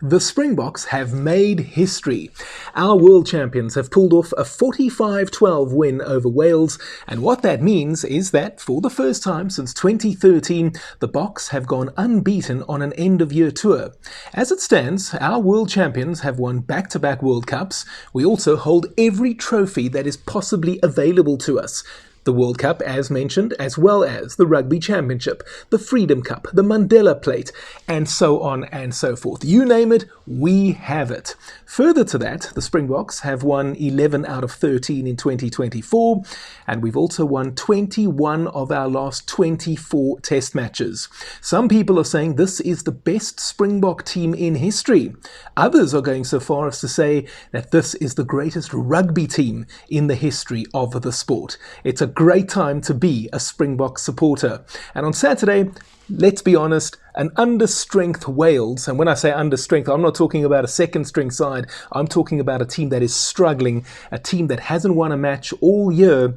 The Springboks have made history. Our world champions have pulled off a 45-12 win over Wales, and what that means is that for the first time since 2013, the Boks have gone unbeaten on an end-of-year tour. As it stands, our world champions have won back-to-back World Cups. We also hold every trophy that is possibly available to us. The World Cup, as mentioned, as well as the Rugby Championship, the Freedom Cup, the Mandela Plate, and so on and so forth. You name it, we have it. Further to that, the Springboks have won 11 out of 13 in 2024, and we've also won 21 of our last 24 test matches. Some people are saying this is the best Springbok team in history. Others are going so far as to say that this is the greatest rugby team in the history of the sport. It's a great time to be a Springbok supporter. And on Saturday, let's be honest, an under-strength Wales, and when I say under-strength, I'm not talking about a second-string side, I'm talking about a team that is struggling, a team that hasn't won a match all year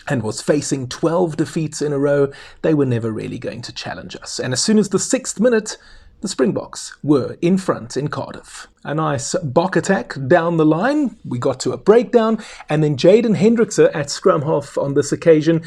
and was facing 12 defeats in a row. They were never really going to challenge us. And as soon as the 6th minute, the Springboks were in front in Cardiff. A nice Bok attack down the line. We got to a breakdown, and then Jaden Hendrikse at scrum half on this occasion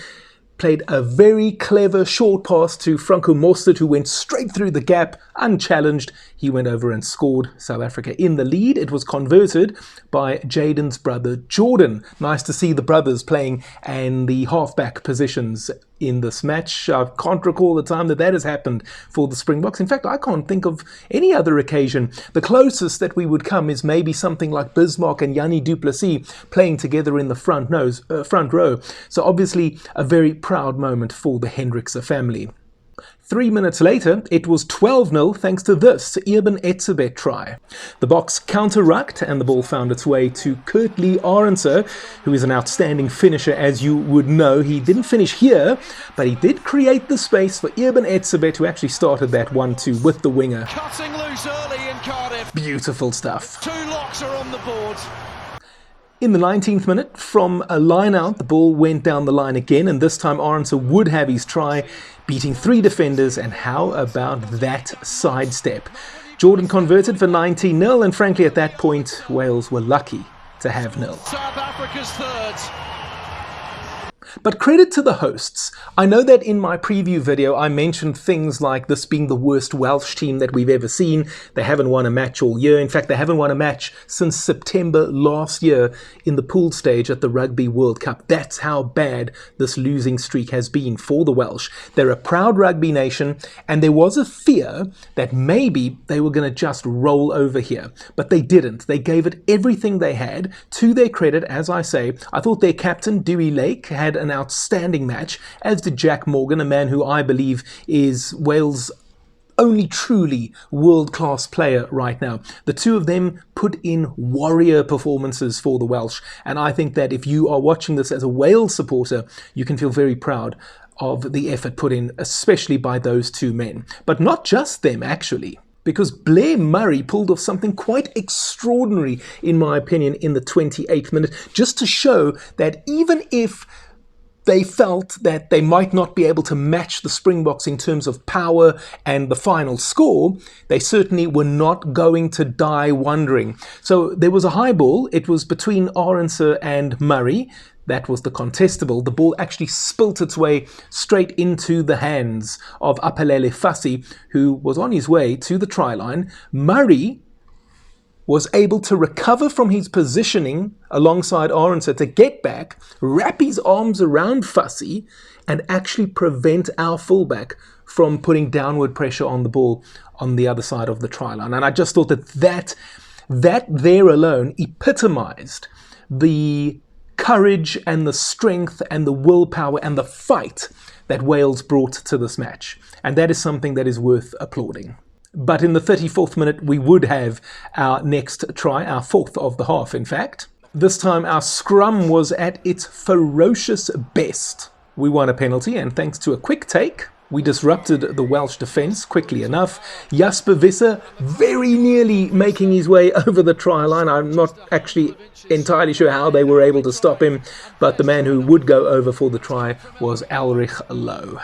played a very clever short pass to Franco Mostert, who went straight through the gap, unchallenged. He went over and scored. South Africa in the lead. It was converted by Jaden's brother Jordan. Nice to see the brothers playing in the halfback positions in this match. I can't recall the time that has happened for the Springboks. In fact, I can't think of any other occasion. The closest that we would come is maybe something like Bismarck and Jannie du Plessis playing together in the front row. So obviously a very proud moment for the Hendrikse family. 3 minutes later, it was 12-0 thanks to this Eben Etzebeth try. The Boks counter-rucked and the ball found its way to Kurt-Lee Arendse, who is an outstanding finisher, as you would know. He didn't finish here, but he did create the space for Eben Etzebeth, who actually started that 1-2 with the winger. Cutting loose early in Cardiff. Beautiful stuff. 2 locks are on the board. In the 19th minute, from a line out, the ball went down the line again, and this time Arendse would have his try, beating 3 defenders, and how about that sidestep? Jordan converted for 19-0, and frankly at that point, Wales were lucky to have nil. South Africa's third. But credit to the hosts. I know that in my preview video I mentioned things like this being the worst Welsh team that we've ever seen. They haven't won a match all year. In fact, they haven't won a match since September last year in the pool stage at the Rugby World Cup. That's how bad this losing streak has been for the Welsh. They're a proud rugby nation, and there was a fear that maybe they were going to just roll over here. But they didn't. They gave it everything they had. To their credit, as I say, I thought their captain, Dewey Lake, had an outstanding match, as did Jack Morgan, a man who I believe is Wales' only truly world-class player right now. The two of them put in warrior performances for the Welsh, and I think that if you are watching this as a Wales supporter, you can feel very proud of the effort put in, especially by those two men. But not just them, actually, because Blair Murray pulled off something quite extraordinary, in my opinion, in the 28th minute, just to show that even if they felt that they might not be able to match the Springboks in terms of power and the final score, they certainly were not going to die wondering. So there was a high ball. It was between Arendse and Murray. That was the contestable. The ball actually spilt its way straight into the hands of Aphelele Fassi, who was on his way to the try line. Murray was able to recover from his positioning alongside Arendse to get back, wrap his arms around Fassi, and actually prevent our fullback from putting downward pressure on the ball on the other side of the try line. And I just thought that there alone epitomized the courage and the strength and the willpower and the fight that Wales brought to this match. And that is something that is worth applauding. But in the 34th minute, we would have our next try, our 4th of the half, in fact. This time, our scrum was at its ferocious best. We won a penalty, and thanks to a quick take, we disrupted the Welsh defence quickly enough. Jasper Visser very nearly making his way over the try line. I'm not actually entirely sure how they were able to stop him, but the man who would go over for the try was Ulrich Lowe.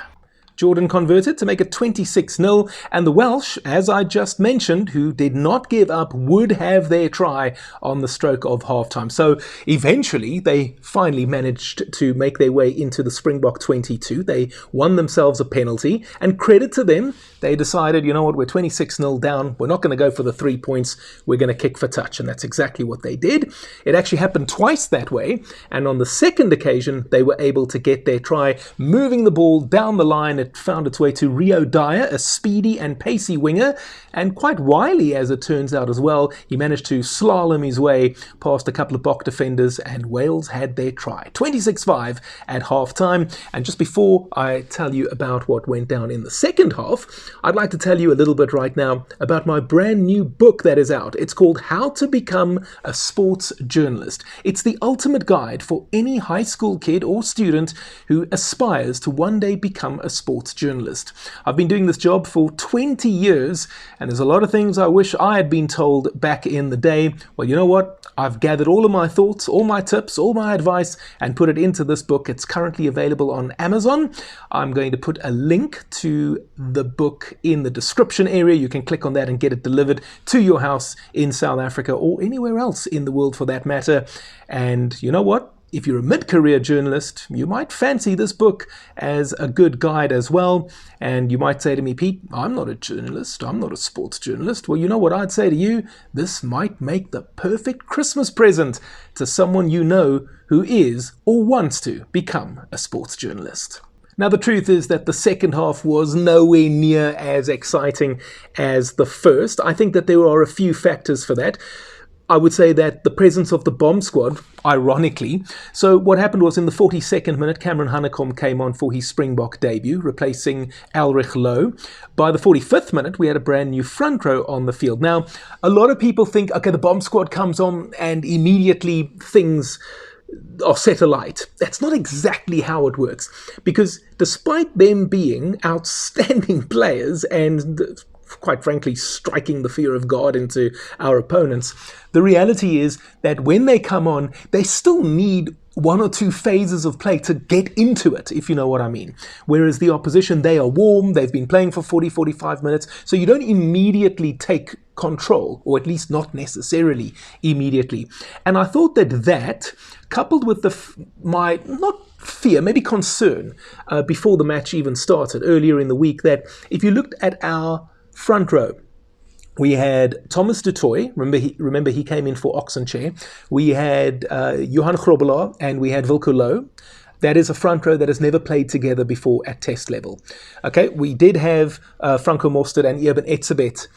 Jordan converted to make it 26-0, and the Welsh, as I just mentioned, who did not give up, would have their try on the stroke of halftime. So eventually they finally managed to make their way into the Springbok 22. They won themselves a penalty, and credit to them, they decided, you know what, we're 26-0 down, we're not going to go for the 3 points, we're going to kick for touch, and that's exactly what they did. It actually happened twice that way, and on the second occasion they were able to get their try, moving the ball down the line. It found its way to Rio Dyer, a speedy and pacey winger, and quite wily as it turns out as well. He managed to slalom his way past a couple of Bok defenders, and Wales had their try. 26-5 at half-time. And just before I tell you about what went down in the second half, I'd like to tell you a little bit right now about my brand new book that is out. It's called How to Become a Sports Journalist. It's the ultimate guide for any high school kid or student who aspires to one day become a sports journalist. I've been doing this job for 20 years, and there's a lot of things I wish I had been told back in the day. Well, you know what? I've gathered all of my thoughts, all my tips, all my advice, and put it into this book. It's currently available on Amazon. I'm going to put a link to the book in the description area. You can click on that and get it delivered to your house in South Africa or anywhere else in the world for that matter. And you know what? If you're a mid-career journalist, you might fancy this book as a good guide as well. And you might say to me, Pete, I'm not a journalist. I'm not a sports journalist. Well, you know what I'd say to you? This might make the perfect Christmas present to someone you know who is or wants to become a sports journalist. Now, the truth is that the second half was nowhere near as exciting as the first. I think that there are a few factors for that. I would say that the presence of the bomb squad, ironically. So what happened was in the 42nd minute, Cameron Hanekom came on for his Springbok debut, replacing Ulrich Lowe. By the 45th minute, we had a brand new front row on the field. Now, a lot of people think, okay, the bomb squad comes on and immediately things are set alight. That's not exactly how it works, because despite them being outstanding players and quite frankly striking the fear of God into our opponents, the reality is that when they come on, they still need one or two phases of play to get into it, if you know what I mean. Whereas the opposition, they are warm, they've been playing for 45 minutes, so you don't immediately take control, or at least not necessarily immediately. And I thought that coupled with my, not fear, maybe concern, before the match even started earlier in the week, that if you looked at our front row, we had Thomas du Toit, remember he came in for Oxenchair. We had Johan Grobbelaar and we had Wilco Low. That is a front row that has never played together before at test level. Okay, we did have Franco Mostert and Eben Etzebeth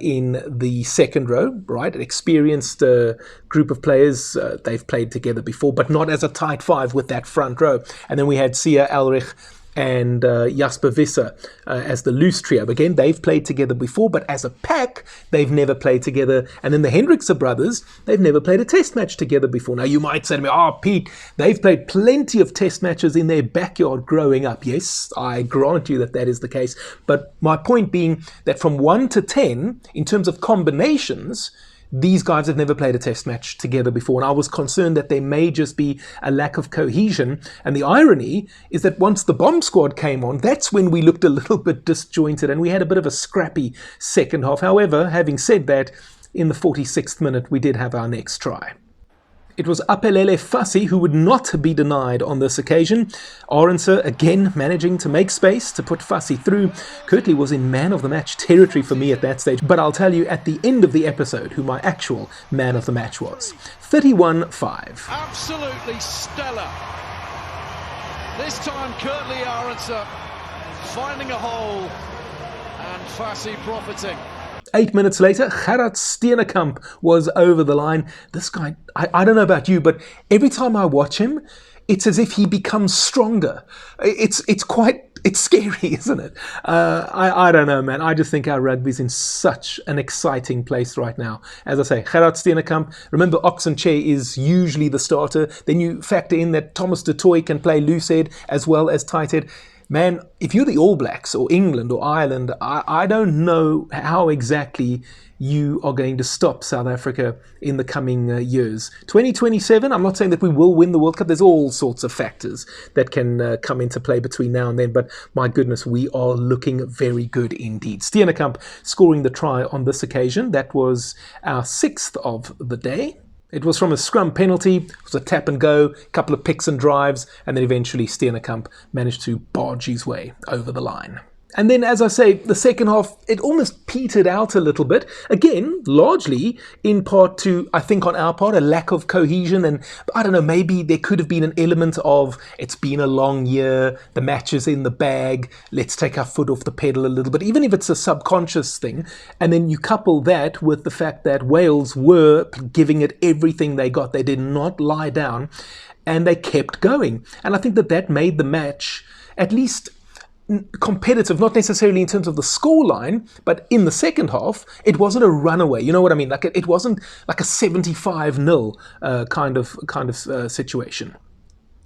in the second row, right? An experienced group of players. They've played together before, but not as a tight five with that front row. And then we had Sia Ulrich and Jasper Visser as the loose trio. Again, they've played together before, but as a pack, they've never played together. And then the Hendrikse brothers, they've never played a test match together before. Now, you might say to me, Pete, they've played plenty of test matches in their backyard growing up. Yes, I grant you that is the case. But my point being that from 1 to 10, in terms of combinations, these guys have never played a test match together before, and I was concerned that there may just be a lack of cohesion. And the irony is that once the bomb squad came on, that's when we looked a little bit disjointed, and we had a bit of a scrappy second half. However, having said that, in the 46th minute, we did have our next try. It was Apelele Fassi who would not be denied on this occasion. Arendse again managing to make space to put Fassi through. Kirtley was in man of the match territory for me at that stage, but I'll tell you at the end of the episode who my actual man of the match was. 31-5. Absolutely stellar. This time Kirtley Arendse finding a hole and Fassi profiting. 8 minutes later, Gerard Steenekamp was over the line. This guy, I don't know about you, but every time I watch him, it's as if he becomes stronger. It's scary, isn't it? I don't know, man. I just think our rugby's in such an exciting place right now. As I say, Gerard Steenekamp, remember Oxenchair is usually the starter. Then you factor in that Thomas du Toit can play loosehead as well as tighthead. Man, if you're the All Blacks or England or Ireland, I don't know how exactly you are going to stop South Africa in the coming years. 2027, I'm not saying that we will win the World Cup. There's all sorts of factors that can come into play between now and then. But my goodness, we are looking very good indeed. Steenekamp scoring the try on this occasion. That was our 6th of the day. It was from a scrum penalty, it was a tap and go, a couple of picks and drives, and then eventually Steenekamp managed to barge his way over the line. And then, as I say, the second half, it almost petered out a little bit. Again, largely in part to, I think on our part, a lack of cohesion. And I don't know, maybe there could have been an element of, it's been a long year, the match is in the bag, let's take our foot off the pedal a little bit, even if it's a subconscious thing. And then you couple that with the fact that Wales were giving it everything they got. They did not lie down and they kept going. And I think that made the match at least competitive, not necessarily in terms of the scoreline, but in the second half, it wasn't a runaway. You know what I mean? Like it wasn't like a 75-0 kind of situation,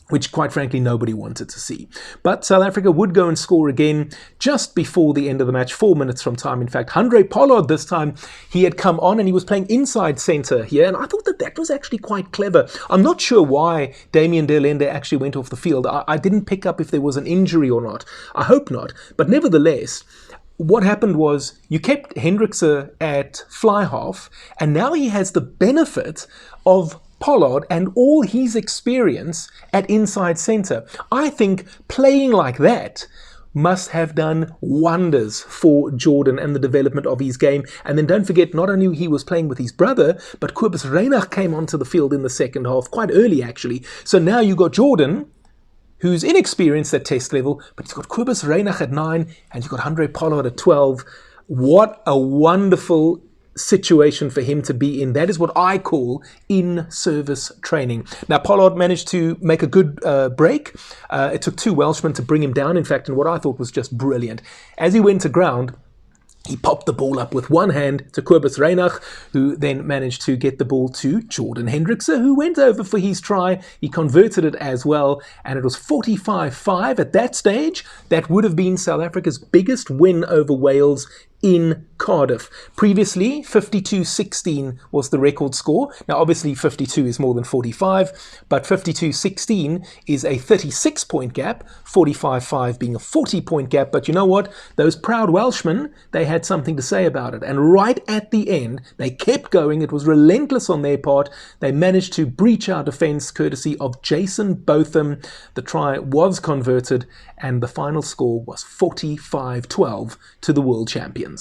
which quite frankly nobody wanted to see. But South Africa would go and score again just before the end of the match, 4 minutes from time. In fact, Handré Pollard this time, he had come on and he was playing inside centre here, and I thought that was actually quite clever. I'm not sure why Damian de Allende actually went off the field. I didn't pick up if there was an injury or not. I hope not. But nevertheless, what happened was you kept Hendrikse at fly half, and now he has the benefit of Pollard and all his experience at inside centre. I think playing like that must have done wonders for Jordan and the development of his game. And then don't forget, not only he was playing with his brother, but Cobus Reinach came onto the field in the second half, quite early actually. So now you got Jordan, who's inexperienced at test level, but he's got Cobus Reinach at 9, and you've got Handré Pollard at 12. What a wonderful situation for him to be in. That is what I call in-service training. Now, Pollard managed to make a good break. It took 2 Welshmen to bring him down, in fact, and what I thought was just brilliant. As he went to ground, he popped the ball up with one hand to Cobus Reinach, who then managed to get the ball to Jordan Hendrikse, who went over for his try. He converted it as well, and it was 45-5 at that stage. That would have been South Africa's biggest win over Wales in Cardiff. Previously, 52-16 was the record score. Now, obviously, 52 is more than 45, but 52-16 is a 36-point gap, 45-5 being a 40-point gap. But you know what? Those proud Welshmen, they had something to say about it. And right at the end, they kept going. It was relentless on their part. They managed to breach our defence courtesy of Jason Botham. The try was converted, and the final score was 45-12 to the world champions.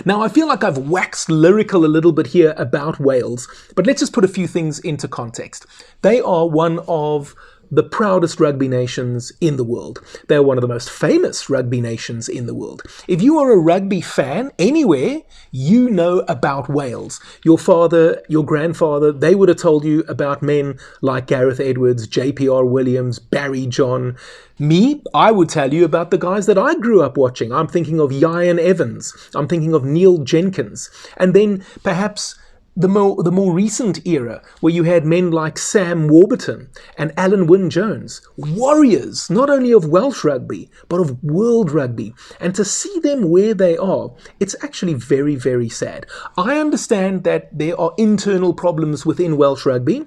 Now, I feel like I've waxed lyrical a little bit here about Wales, but let's just put a few things into context. They are one of the proudest rugby nations in the world. They're one of the most famous rugby nations in the world. If you are a rugby fan anywhere, you know about Wales. Your father, your grandfather, they would have told you about men like Gareth Edwards, JPR Williams, Barry John. Me, I would tell you about the guys that I grew up watching. I'm thinking of Ian Evans. I'm thinking of Neil Jenkins. And then perhaps the more recent era, where you had men like Sam Warburton and Alan Wynne-Jones, warriors not only of Welsh rugby, but of world rugby. And to see them where they are, it's actually very, very sad. I understand that there are internal problems within Welsh rugby.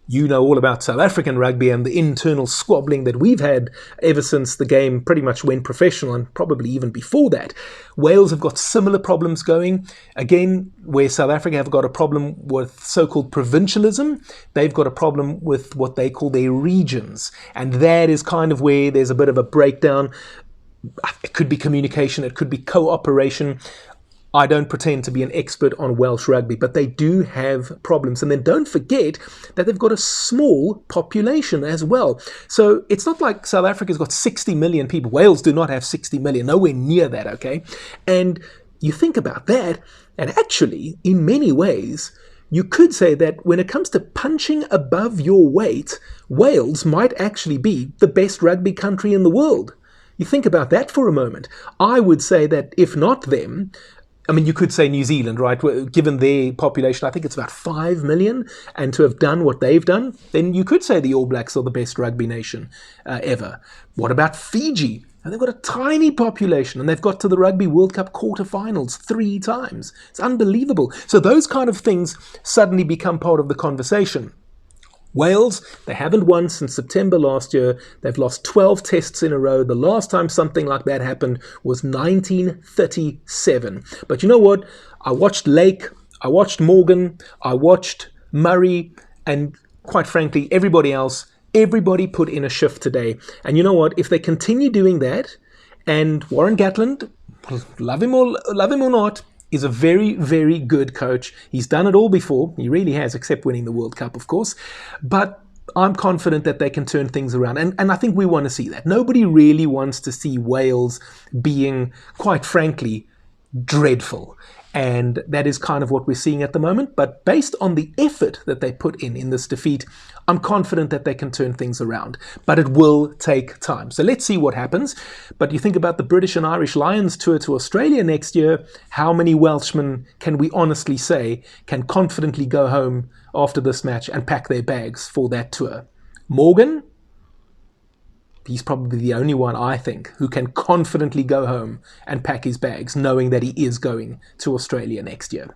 You know all about South African rugby and the internal squabbling that we've had ever since the game pretty much went professional, and probably even before that. Wales have got similar problems going. Again, where South Africa have got a problem with so-called provincialism, they've got a problem with what they call their regions. And that is kind of where there's a bit of a breakdown. It could be communication, it could be cooperation. I don't pretend to be an expert on Welsh rugby, but they do have problems. And then don't forget that they've got a small population as well. So it's not like South Africa's got 60 million people. Wales do not have 60 million, nowhere near that, okay? And you think about that, and actually, in many ways, you could say that when it comes to punching above your weight, Wales might actually be the best rugby country in the world. You think about that for a moment. I would say that if not them, I mean, you could say New Zealand, right? Given their population, I think it's about 5 million, and to have done what they've done, then you could say the All Blacks are the best rugby nation ever. What about Fiji? And they've got a tiny population, and they've got to the Rugby World Cup quarterfinals 3 times. It's unbelievable. So those kind of things suddenly become part of the conversation. Wales, they haven't won since September last year. They've lost 12 tests in a row. The last time something like that happened was 1937. But you know what? I watched Lake, I watched Morgan, I watched Murray, and quite frankly, everybody put in a shift today. And you know what? If they continue doing that, and Warren Gatland, love him or not, is a very, very good coach. He's done it all before. He really has, except winning the World Cup, of course. But I'm confident that they can turn things around. And I think we want to see that. Nobody really wants to see Wales being, quite frankly, dreadful. And that is kind of what we're seeing at the moment. But based on the effort that they put in this defeat, I'm confident that they can turn things around. But it will take time. So let's see what happens. But you think about the British and Irish Lions tour to Australia next year, how many Welshmen can we honestly say can confidently go home after this match and pack their bags for that tour? Morgan? He's probably the only one, I think, who can confidently go home and pack his bags, knowing that he is going to Australia next year.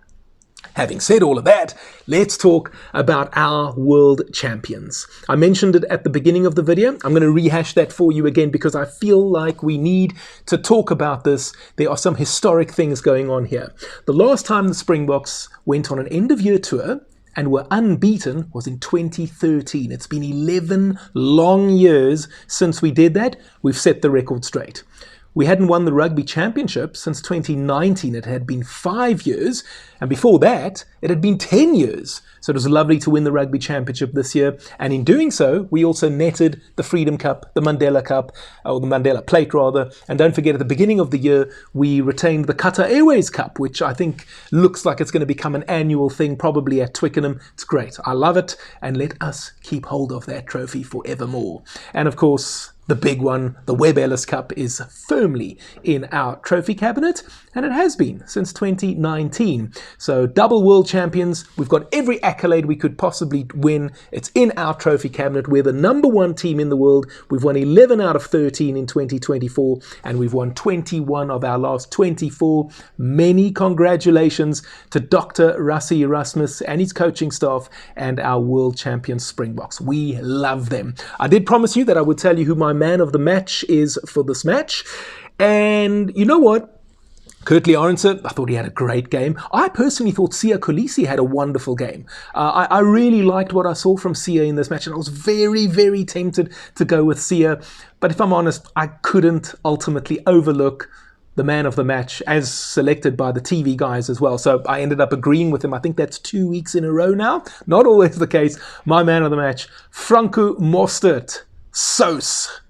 Having said all of that, let's talk about our world champions. I mentioned it at the beginning of the video. I'm going to rehash that for you again because I feel like we need to talk about this. There are some historic things going on here. The last time the Springboks went on an end-of-year tour and were unbeaten was in 2013. It's been 11 long years since we did that. We've set the record straight. We hadn't won the Rugby Championship since 2019. It had been 5 years. And before that, it had been 10 years. So it was lovely to win the Rugby Championship this year. And in doing so, we also netted the Freedom Cup, the Mandela Cup, or the Mandela Plate rather. And don't forget, at the beginning of the year, we retained the Qatar Airways Cup, which I think looks like it's going to become an annual thing, probably at Twickenham. It's great. I love it. And let us keep hold of that trophy forevermore. And of course, the big one, the Webb Ellis Cup, is firmly in our trophy cabinet, and it has been since 2019. So double world champions, we've got every accolade we could possibly win. It's in our trophy cabinet. We're the number 1 team in the world. We've won 11 out of 13 in 2024, and we've won 21 of our last 24. Many congratulations to Dr. Rassie Erasmus and his coaching staff and our world champion Springboks. We love them. I did promise you that I would tell you who my man of the match is for this match. And you know what? Curtly Arendse, I thought he had a great game. I personally thought Siya Kolisi had a wonderful game. I really liked what I saw from Siya in this match, and I was very, very tempted to go with Siya. But if I'm honest, I couldn't ultimately overlook the man of the match as selected by the TV guys as well. So I ended up agreeing with him. I think that's 2 weeks in a row now. Not always the case. My man of the match, Franco Mostert, Sos.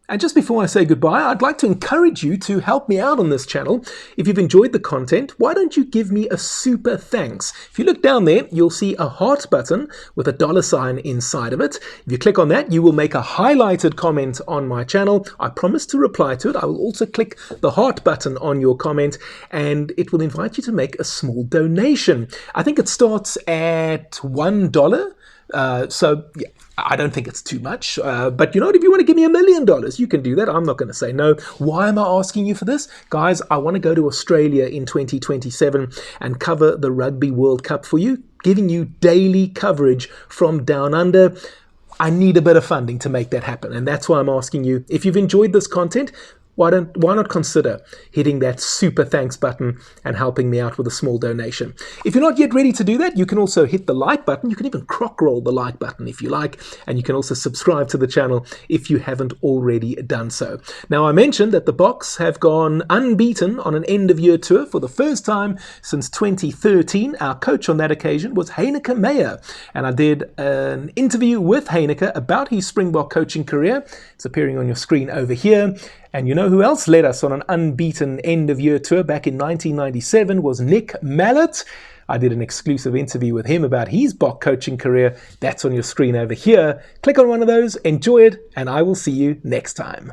And just before I say goodbye, I'd like to encourage you to help me out on this channel. If you've enjoyed the content, why don't you give me a super thanks? If you look down there, you'll see a heart button with a $sign inside of it. If you click on that, you will make a highlighted comment on my channel. I promise to reply to it. I will also click the heart button on your comment, and it will invite you to make a small donation. I think it starts at $1. So yeah, I don't think it's too much, but you know what, if you want to give me $1 million, you can do that. I'm not going to say no. Why am I asking you for this? Guys, I want to go to Australia in 2027 and cover the Rugby World Cup for you, giving you daily coverage from down under. I need a bit of funding to make that happen, and that's why I'm asking you, if you've enjoyed this content, why not consider hitting that super thanks button and helping me out with a small donation? If you're not yet ready to do that, you can also hit the like button. You can even crock roll the like button if you like, and you can also subscribe to the channel if you haven't already done so. Now, I mentioned that the Boks have gone unbeaten on an end-of-year tour for the first time since 2013. Our coach on that occasion was Heineke Meyer, and I did an interview with Heineke about his Springbok coaching career. It's appearing on your screen over here. And you know who else led us on an unbeaten end-of-year tour back in 1997 was Nick Mallett. I did an exclusive interview with him about his Bok coaching career. That's on your screen over here. Click on one of those, enjoy it, and I will see you next time.